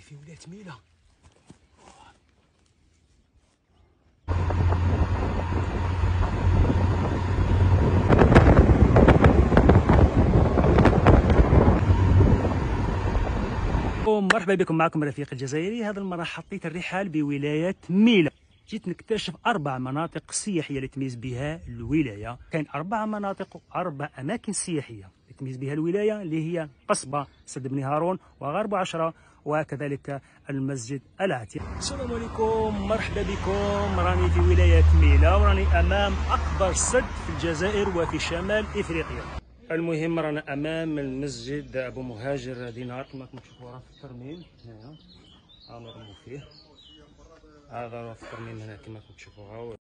في ولاية ميلا. مرحبا بكم، معكم رفيق الجزائري. هذا المرة حطيت الرحال بولاية ميلا. جيت نكتشف 4 مناطق سياحية اللي تميز بها الولاية. كاين 4 مناطق و4 أماكن سياحية اللي تميز بها الولاية، اللي هي قصبة، سد بن هارون، وغرب عشرة، وكذلك المسجد العتيق. السلام عليكم، مرحبا بكم. راني في ولاية ميلا وراني أمام أكبر سد في الجزائر وفي شمال إفريقيا. المهم رانا امام المسجد ابو مهاجر دينار كما راكم تشوفوا، راه في الترميم هنايا، راه نرموا فيه. هذا راه في الترميم هنا كما راكم تشوفوا.